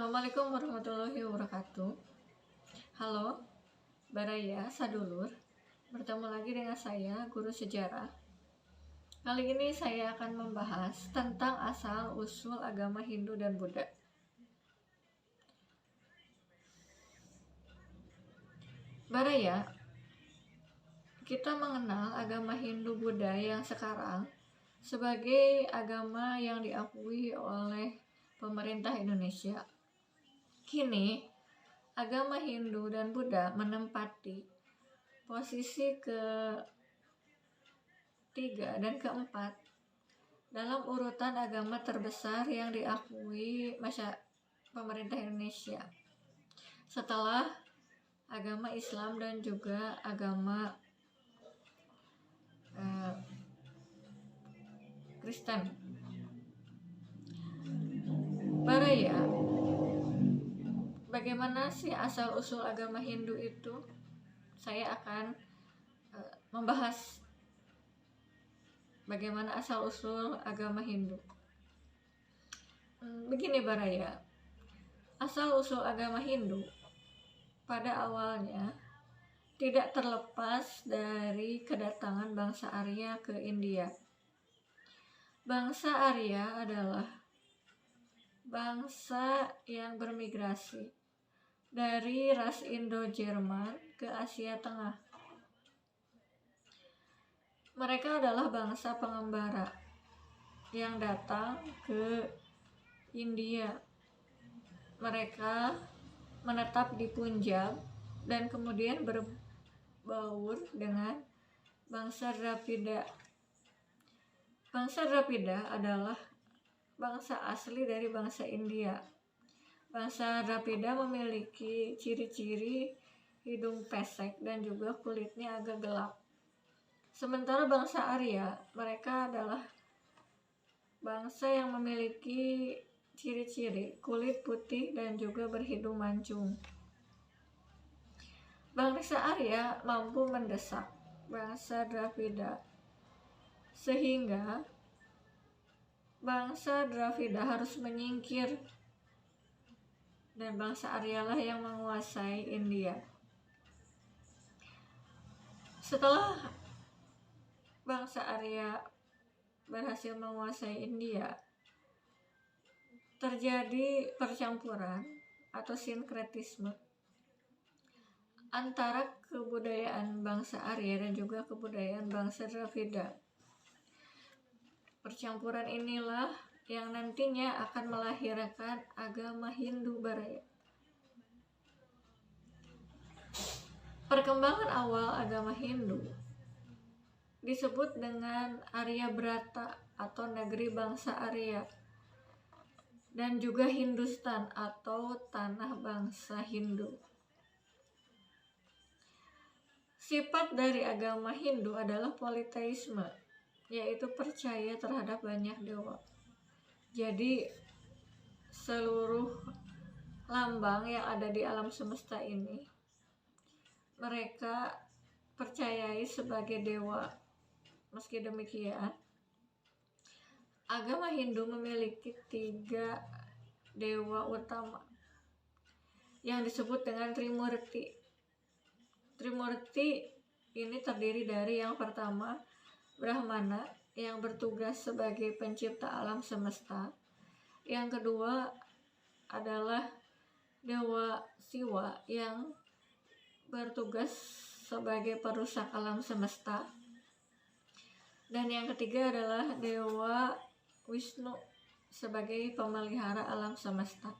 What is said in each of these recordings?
Assalamualaikum warahmatullahi wabarakatuh. Halo, Baraya, Sadulur. Bertemu lagi dengan saya, Guru Sejarah. Kali ini saya akan membahas tentang asal-usul agama Hindu dan Buddha. Baraya, kita mengenal agama Hindu-Buddha yang sekarang sebagai agama yang diakui oleh pemerintah Indonesia. Kini, agama Hindu dan Buddha menempati posisi ketiga dan keempat dalam urutan agama terbesar yang diakui pemerintah Indonesia setelah agama Islam dan juga agama Kristen. Baraya, bagaimana sih asal-usul agama Hindu itu? Saya akan membahas bagaimana asal-usul agama Hindu. Begini Baraya, asal-usul agama Hindu pada awalnya tidak terlepas dari kedatangan bangsa Arya ke India. Bangsa Arya adalah bangsa yang bermigrasi dari ras Indo-Jerman ke Asia Tengah. Mereka adalah bangsa pengembara yang datang ke India. Mereka menetap di Punjab dan kemudian berbaur dengan bangsa Dravida. Bangsa Dravida adalah bangsa asli dari bangsa India. Bangsa Dravida memiliki ciri-ciri hidung pesek dan juga kulitnya agak gelap. Sementara bangsa Arya, mereka adalah bangsa yang memiliki ciri-ciri kulit putih dan juga berhidung mancung. Bangsa Arya mampu mendesak bangsa Dravida sehingga bangsa Dravida harus menyingkir dan bangsa Arya lah yang menguasai India. Setelah bangsa Arya berhasil menguasai India, terjadi percampuran atau sinkretisme antara kebudayaan bangsa Arya dan juga kebudayaan bangsa Dravida. Percampuran inilah yang nantinya akan melahirkan agama Hindu Baraya. Perkembangan awal agama Hindu disebut dengan Arya Brata atau negeri bangsa Arya dan juga Hindustan atau tanah bangsa Hindu. Sifat dari agama Hindu adalah politeisme, yaitu percaya terhadap banyak dewa. Jadi seluruh lambang yang ada di alam semesta ini mereka percayai sebagai dewa. Meski demikian, agama Hindu memiliki 3 dewa utama yang disebut dengan Trimurti. Trimurti ini terdiri dari yang pertama Brahmana yang bertugas sebagai pencipta alam semesta. Yang kedua adalah Dewa Siwa yang bertugas sebagai perusak alam semesta. Dan yang ketiga adalah Dewa Wisnu sebagai pemelihara alam semesta.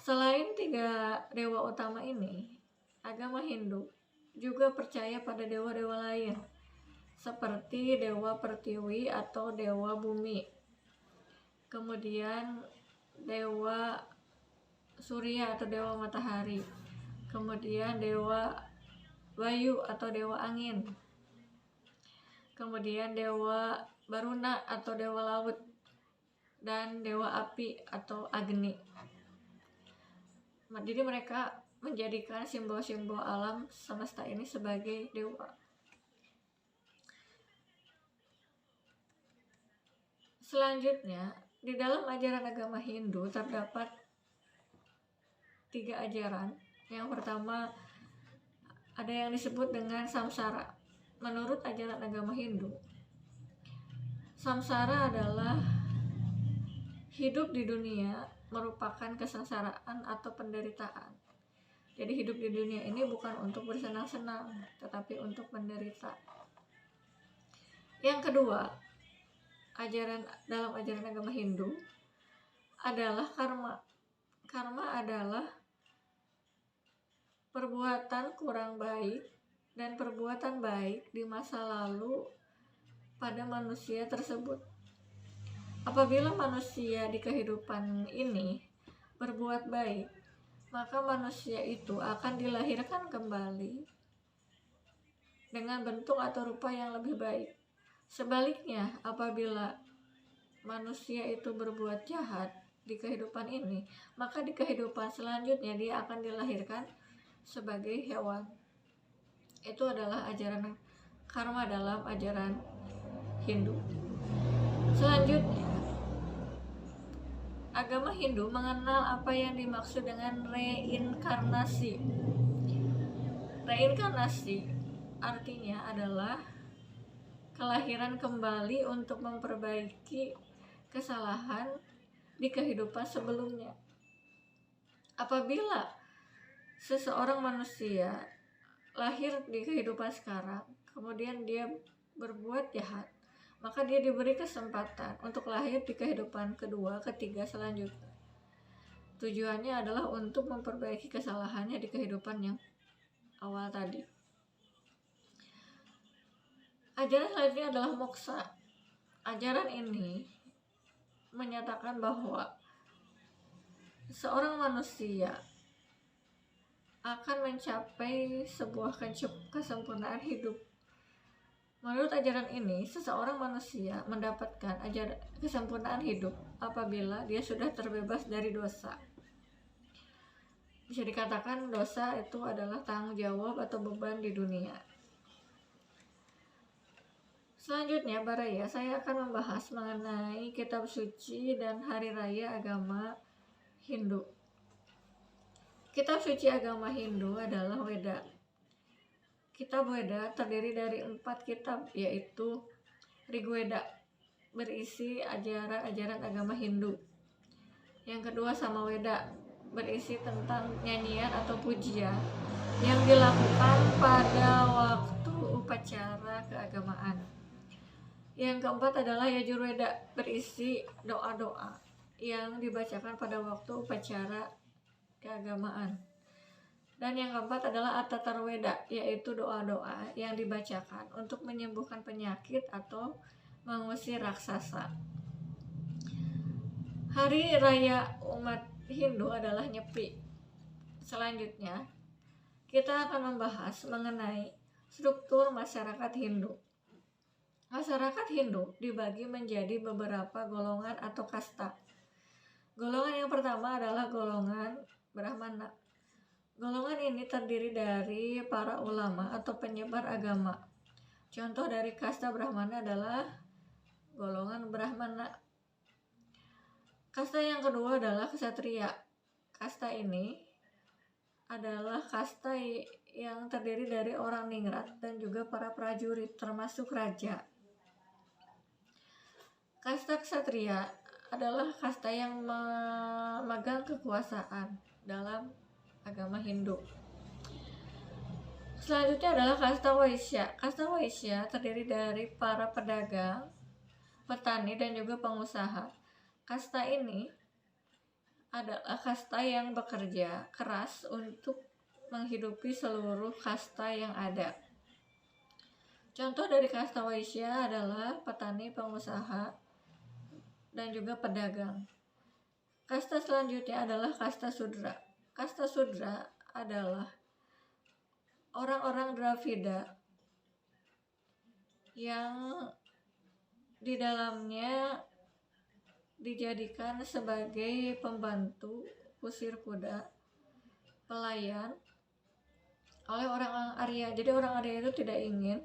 Selain 3 dewa utama ini, agama Hindu juga percaya pada dewa-dewa lain seperti Dewa Pertiwi atau Dewa Bumi, kemudian Dewa Surya atau Dewa Matahari, kemudian Dewa Bayu atau Dewa Angin, kemudian Dewa Baruna atau Dewa Laut, dan Dewa Api atau Agni. Jadi mereka menjadikan simbol-simbol alam semesta ini sebagai dewa. Selanjutnya, di dalam ajaran agama Hindu terdapat 3 ajaran. Yang pertama ada yang disebut dengan samsara. Menurut ajaran agama Hindu, samsara adalah hidup di dunia merupakan kesengsaraan atau penderitaan. Jadi hidup di dunia ini bukan untuk bersenang-senang, tetapi untuk menderita. Yang kedua, dalam ajaran agama Hindu adalah karma. Karma adalah perbuatan kurang baik dan perbuatan baik di masa lalu pada manusia tersebut. Apabila manusia di kehidupan ini berbuat baik, maka manusia itu akan dilahirkan kembali dengan bentuk atau rupa yang lebih baik. Sebaliknya, apabila manusia itu berbuat jahat di kehidupan ini, maka di kehidupan selanjutnya dia akan dilahirkan sebagai hewan. Itu adalah ajaran karma dalam ajaran Hindu. Selanjutnya, agama Hindu mengenal apa yang dimaksud dengan reinkarnasi. Reinkarnasi artinya adalah kelahiran kembali untuk memperbaiki kesalahan di kehidupan sebelumnya. Apabila seseorang manusia lahir di kehidupan sekarang, kemudian dia berbuat jahat, maka dia diberi kesempatan untuk lahir di kehidupan kedua, ketiga selanjutnya. Tujuannya adalah untuk memperbaiki kesalahannya di kehidupan yang awal tadi. Ajaran selanjutnya adalah moksa. Ajaran ini menyatakan bahwa seorang manusia akan mencapai sebuah kesempurnaan hidup. Menurut ajaran ini, seseorang manusia mendapatkan kesempurnaan hidup apabila dia sudah terbebas dari dosa. Bisa dikatakan dosa itu adalah tanggung jawab atau beban di dunia. Selanjutnya, Baraya, saya akan membahas mengenai kitab suci dan hari raya agama Hindu. Kitab suci agama Hindu adalah Weda. Kitab Weda terdiri dari 4 kitab, yaitu Rigveda, berisi ajaran-ajaran agama Hindu. Yang kedua Samaveda, berisi tentang nyanyian atau pujian yang dilakukan pada waktu upacara keagamaan. Yang keempat adalah Yajurveda, berisi doa-doa yang dibacakan pada waktu upacara keagamaan. Dan yang keempat adalah Atatarveda, yaitu doa-doa yang dibacakan untuk menyembuhkan penyakit atau mengusir raksasa. Hari raya umat Hindu adalah Nyepi. Selanjutnya, kita akan membahas mengenai struktur masyarakat Hindu. Masyarakat Hindu dibagi menjadi beberapa golongan atau kasta. Golongan yang pertama adalah golongan Brahmana. Golongan ini terdiri dari para ulama atau penyebar agama. Contoh dari kasta Brahmana adalah golongan Brahmana. Kasta yang kedua adalah Ksatria. Kasta ini adalah kasta yang terdiri dari orang ningrat dan juga para prajurit termasuk raja. Kasta Ksatria adalah kasta yang memegang kekuasaan dalam agama Hindu. Selanjutnya adalah kasta Waisya. Kasta Waisya terdiri dari para pedagang, petani, dan juga pengusaha. Kasta ini adalah kasta yang bekerja keras untuk menghidupi seluruh kasta yang ada. Contoh dari kasta Waisya adalah petani, pengusaha, dan juga pedagang. Kasta selanjutnya adalah kasta Sudra. Kasta Sudra adalah orang-orang Dravida yang di dalamnya dijadikan sebagai pembantu, kusir kuda, pelayan oleh orang Arya. Jadi orang Arya itu tidak ingin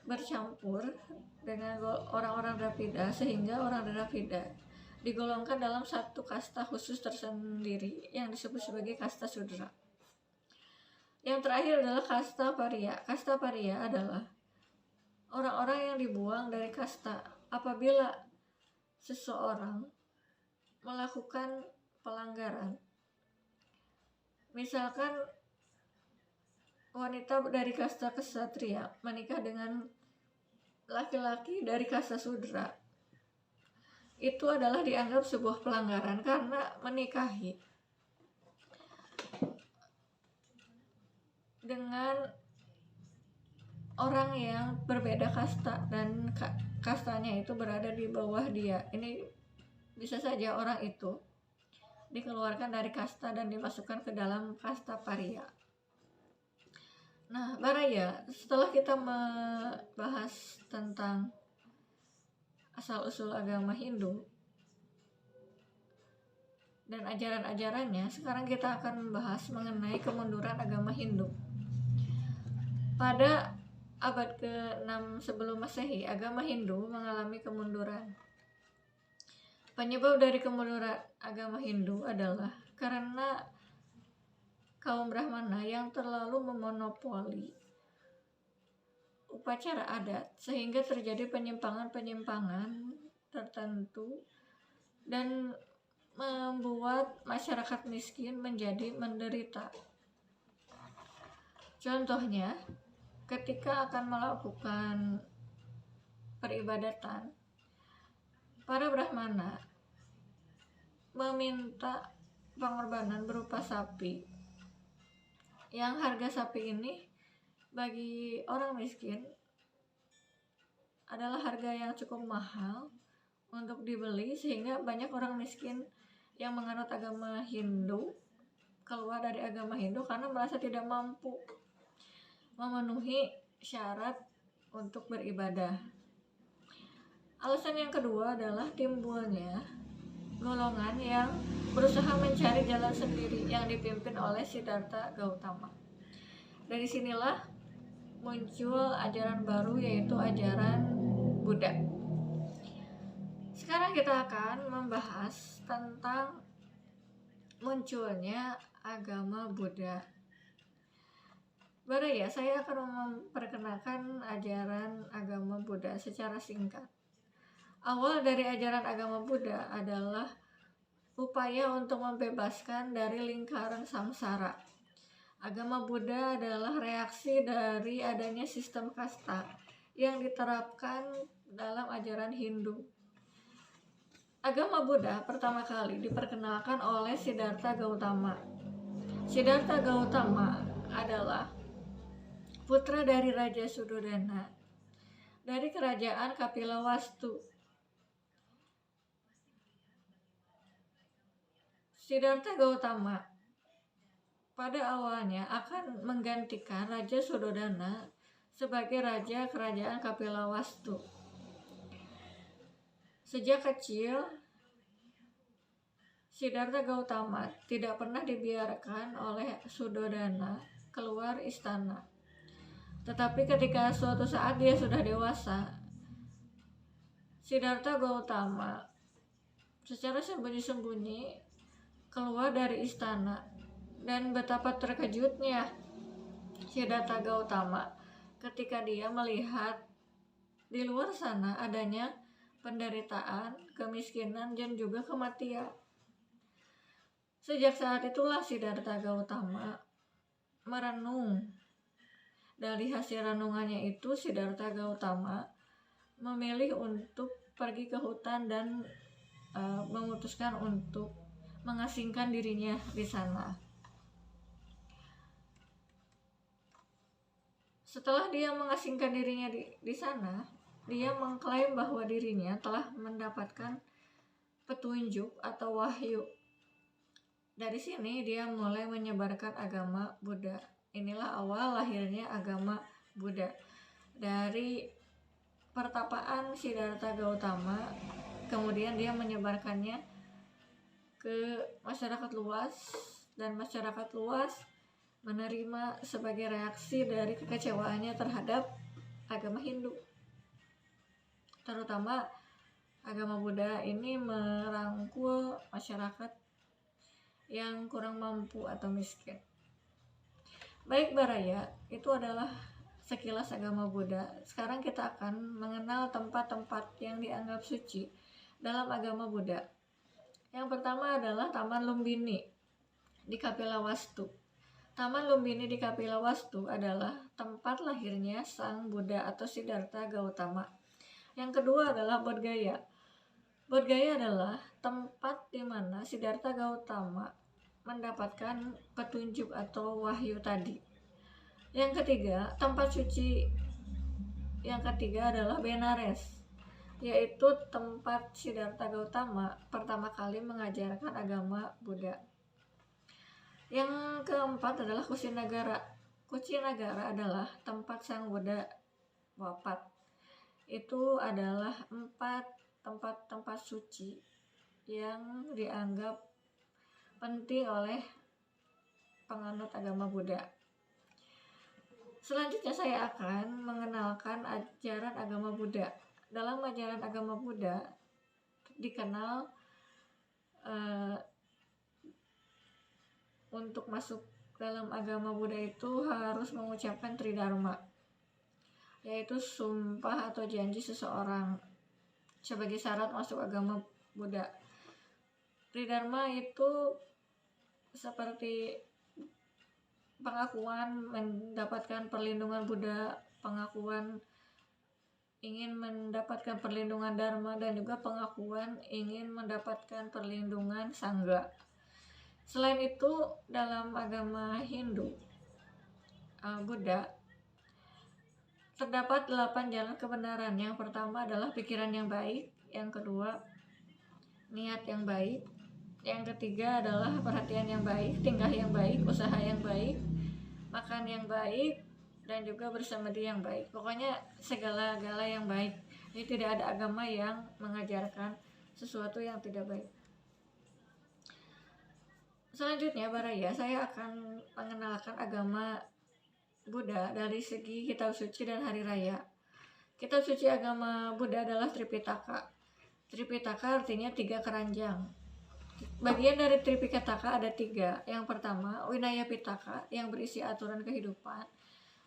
bercampur dengan orang-orang Dravida, sehingga orang Dravida digolongkan dalam satu kasta khusus tersendiri yang disebut sebagai kasta Sudra. Yang terakhir adalah kasta Pariya. Kasta Pariya adalah orang-orang yang dibuang dari kasta apabila seseorang melakukan pelanggaran. Misalkan wanita dari kasta Ksatria menikah dengan laki-laki dari kasta Sudra, itu adalah dianggap sebuah pelanggaran karena menikahi dengan orang yang berbeda kasta dan kastanya itu berada di bawah dia. Ini bisa saja orang itu dikeluarkan dari kasta dan dimasukkan ke dalam kasta Pariya. Nah, Baraya, setelah kita membahas tentang asal-usul agama Hindu dan ajaran-ajarannya, sekarang kita akan membahas mengenai kemunduran agama Hindu. Pada abad ke-6 sebelum Masehi, agama Hindu mengalami kemunduran. Penyebab dari kemunduran agama Hindu adalah karena kaum Brahmana yang terlalu memonopoli upacara adat sehingga terjadi penyimpangan-penyimpangan tertentu dan membuat masyarakat miskin menjadi menderita. Contohnya, ketika akan melakukan peribadatan, para Brahmana meminta pengorbanan berupa sapi, yang harga sapi ini bagi orang miskin adalah harga yang cukup mahal untuk dibeli, sehingga banyak orang miskin yang menganut agama Hindu keluar dari agama Hindu karena merasa tidak mampu memenuhi syarat untuk beribadah. Alasan yang kedua adalah timbulnya golongan yang berusaha mencari jalan sendiri yang dipimpin oleh Siddhartha Gautama. Dari sinilah muncul ajaran baru, yaitu ajaran Buddha. Sekarang kita akan membahas tentang munculnya agama Buddha. Baraya, saya akan memperkenalkan ajaran agama Buddha secara singkat. Awal dari ajaran agama Buddha adalah upaya untuk membebaskan dari lingkaran samsara. Agama Buddha adalah reaksi dari adanya sistem kasta yang diterapkan dalam ajaran Hindu. Agama Buddha pertama kali diperkenalkan oleh Siddhartha Gautama. Siddhartha Gautama adalah putra dari Raja Suddhodana dari kerajaan Kapilawastu. Siddhartha Gautama pada awalnya akan menggantikan Raja Suddhodana sebagai raja kerajaan Kapilawastu. Sejak kecil, Siddhartha Gautama tidak pernah dibiarkan oleh Suddhodana keluar istana. Tetapi ketika suatu saat dia sudah dewasa, Siddhartha Gautama secara sembunyi-sembunyi keluar dari istana, dan betapa terkejutnya Siddhartha Gautama ketika dia melihat di luar sana adanya penderitaan, kemiskinan, dan juga kematian. Sejak saat itulah Siddhartha Gautama merenung. Dari hasil renungannya itu, Siddhartha Gautama memilih untuk pergi ke hutan dan memutuskan untuk mengasingkan dirinya di sana. Setelah dia mengasingkan dirinya di sana, dia mengklaim bahwa dirinya telah mendapatkan petunjuk atau wahyu. Dari sini dia mulai menyebarkan agama Buddha. Inilah awal lahirnya agama Buddha. Dari pertapaan Siddhartha Gautama, kemudian dia menyebarkannya ke masyarakat luas, dan masyarakat luas menerima sebagai reaksi dari kekecewaannya terhadap agama Hindu, terutama agama Buddha ini merangkul masyarakat yang kurang mampu atau miskin. Baik Baraya, itu adalah sekilas agama Buddha. Sekarang kita akan mengenal tempat-tempat yang dianggap suci dalam agama Buddha. Yang pertama adalah Taman Lumbini di Kapilavastu. Taman Lumbini di Kapilavastu adalah tempat lahirnya Sang Buddha atau Siddhartha Gautama. Yang kedua adalah Bodh Gaya. Bodh Gaya adalah tempat di mana Siddhartha Gautama mendapatkan petunjuk atau wahyu tadi. Yang ketiga, tempat suci yang ketiga adalah Benares, yaitu tempat Siddhartha Gautama pertama kali mengajarkan agama Buddha. Yang keempat adalah Kusinagara. Kusinagara adalah tempat Sang Buddha wafat. Itu adalah 4 tempat suci yang dianggap penting oleh penganut agama Buddha. Selanjutnya saya akan mengenalkan ajaran agama Buddha. Dalam ajaran agama Buddha dikenal untuk masuk dalam agama Buddha itu harus mengucapkan Tridharma, yaitu sumpah atau janji seseorang sebagai syarat masuk agama Buddha. Tridharma itu seperti pengakuan mendapatkan perlindungan Buddha, pengakuan ingin mendapatkan perlindungan Dharma, dan juga pengakuan ingin mendapatkan perlindungan Sangha. Selain itu, dalam agama Hindu, Buddha, terdapat 8 jalan kebenaran. Yang pertama adalah pikiran yang baik, yang kedua niat yang baik, yang ketiga adalah perhatian yang baik, tingkah yang baik, usaha yang baik, makan yang baik, dan juga bersemedi yang baik. Pokoknya segala-gala yang baik. Jadi tidak ada agama yang mengajarkan sesuatu yang tidak baik. Selanjutnya Baraya, saya akan mengenalkan agama Buddha dari segi kitab suci dan hari raya. Kitab suci agama Buddha adalah Tripitaka. Tripitaka artinya 3 keranjang. Bagian dari Tripitaka ada 3. Yang pertama, Vinaya Pitaka yang berisi aturan kehidupan.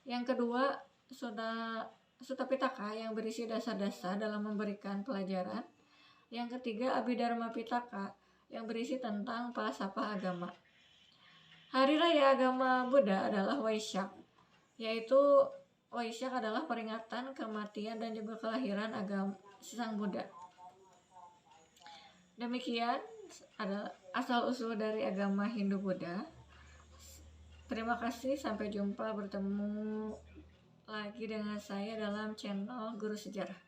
Yang kedua, Sutta Pitaka yang berisi dasar-dasar dalam memberikan pelajaran. Yang ketiga, Abhidharma Pitaka yang berisi tentang falsafah agama. Hari raya agama Buddha adalah Waisak, yaitu Waisak adalah peringatan kematian dan juga kelahiran agama Sang Buddha. Demikian adalah asal-usul dari agama Hindu-Buddha. Terima kasih, sampai jumpa, bertemu lagi dengan saya dalam channel Guru Sejarah.